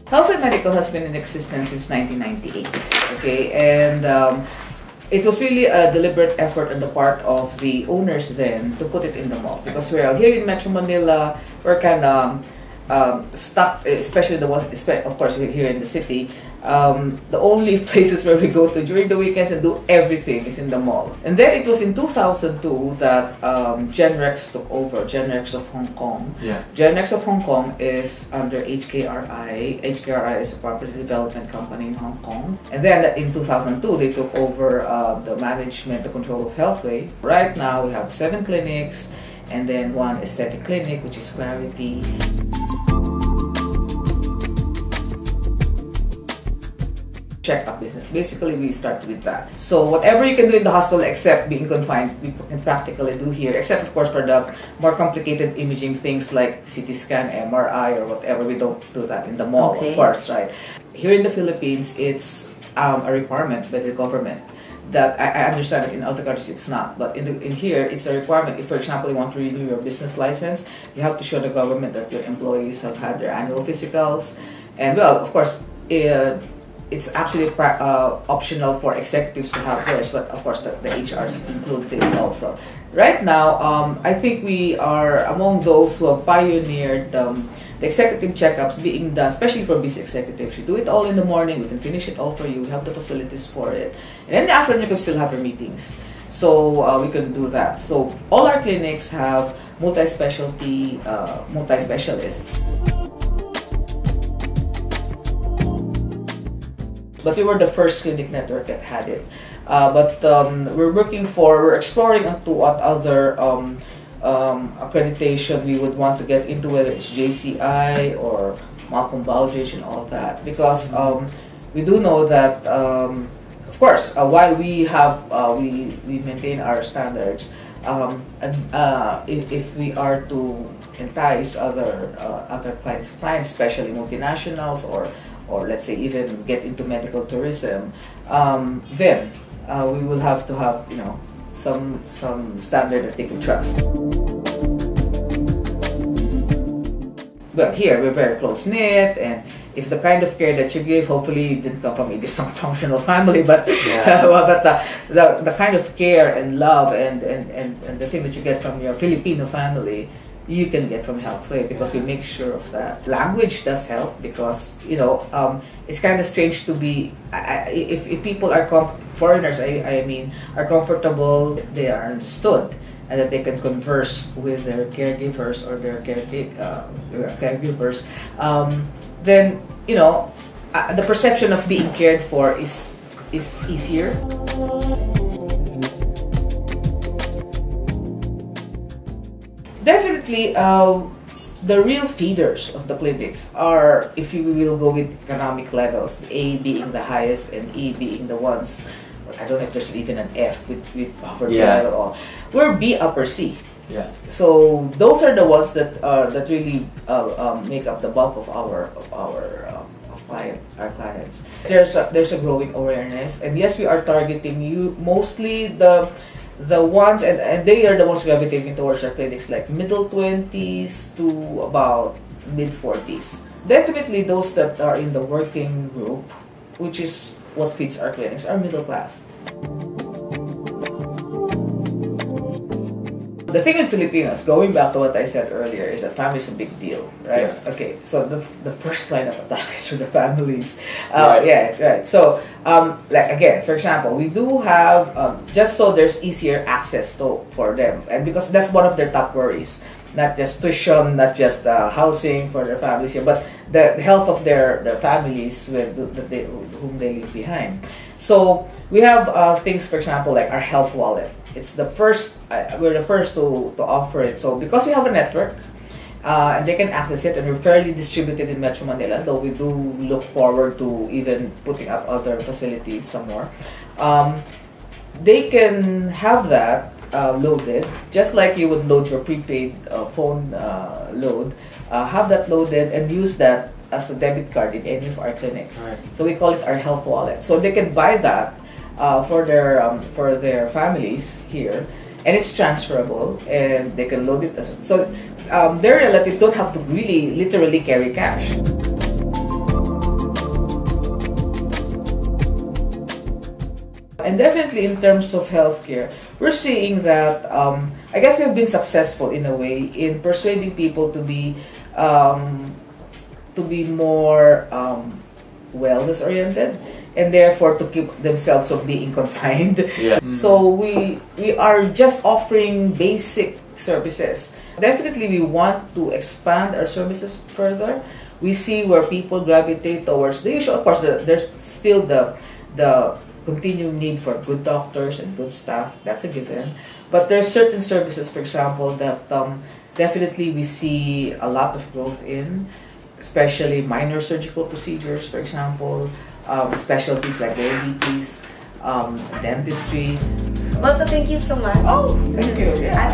Healthway Medical has been in existence since 1998, okay, and it was really a deliberate effort on the part of the owners then to put it in the malls, because we're here in Metro Manila, we're kind of stuck, especially the one, of course, here in the city. The only places where we go to during the weekends and do everything is in the malls. And then it was in 2002 that Genrex took over, Genrex of Hong Kong. Yeah. Genrex of Hong Kong is under HKRI. HKRI is a property development company in Hong Kong. And then in 2002, they took over the management, the control of Healthway. Right now, we have 7 clinics and then 1 aesthetic clinic, which is Clarity. Check-up business. Basically, we start with that. So whatever you can do in the hospital except being confined, we can practically do here, except of course for the more complicated imaging things like CT scan, MRI, or whatever. We don't do that in the mall, of course, right? Here in the Philippines, it's a requirement by the government. That I understand that in other countries it's not, but in here it's a requirement. If, for example, you want to renew your business license, you have to show the government that your employees have had their annual physicals, and well, of course, it's actually optional for executives to have theirs, but of course the HRs include this also. Right now, I think we are among those who have pioneered the executive checkups being done, especially for busy executives. You do it all in the morning, we can finish it all for you, we have the facilities for it. And then in the afternoon, you can still have your meetings. So we can do that. So all our clinics have multi-specialty, multi-specialists. But we were the first clinic network that had it. We're exploring into what other accreditation we would want to get into, whether it's JCI or Malcolm Baldrige and all that. Because we do know that, of course, while we have we maintain our standards, if we are to entice other clients, especially multinationals or let's say even get into medical tourism, then we will have to have some standard that they can trust. But here we're very close knit, and if the kind of care that you give, hopefully it didn't come from a dysfunctional family, but the kind of care and love and the thing that you get from your Filipino family, you can get from Healthway, because we make sure of that. Language does help, because it's kind of strange to be if people are foreigners, I mean, are comfortable, they are understood, and that they can converse with their caregivers or their caregivers. Then the perception of being cared for is easier. Definitely, the real feeders of the clinics are, if you will go with economic levels, A being the highest and E being the ones, I don't know if there's even an F with poverty level at all. We're B upper C. Yeah. So those are the ones that really make up the bulk of our clients. There's a growing awareness, and yes, we are targeting you mostly the ones, and they are the ones gravitating towards our clinics, like middle 20s to about mid 40s. Definitely those that are in the working group, which is what feeds our clinics, are middle class. The thing with Filipinos, going back to what I said earlier, is that family is a big deal, right? Yeah. Okay, so the first line of attack is for the families. Right. Yeah, right. So, like again, for example, we do have just so there's easier access for them, and because that's one of their top worries, not just tuition, not just housing for their families here, but the health of their families whom they leave behind. So we have things, for example, like our health wallet. It's the first, we're the first to offer it. So because we have a network, and they can access it, and we're fairly distributed in Metro Manila, though we do look forward to even putting up other facilities some more. They can have that loaded, just like you would load your prepaid phone load, have that loaded and use that as a debit card in any of our clinics. Right. So we call it our health wallet. So they can buy that for their families here, and it's transferable, and they can load it as so their relatives don't have to really literally carry cash. And definitely in terms of healthcare, we're seeing that I guess we've been successful in a way in persuading people to be more wellness oriented, and therefore to keep themselves from being confined. Yeah. So we are just offering basic services. Definitely we want to expand our services further. We see where people gravitate towards the usual. Of course, there's still the continuing need for good doctors and good staff. That's a given. But there are certain services, for example, that definitely we see a lot of growth in, especially minor surgical procedures, for example, specialties like diabetes, dentistry. Well, so thank you so much. Oh, thank you. Yeah.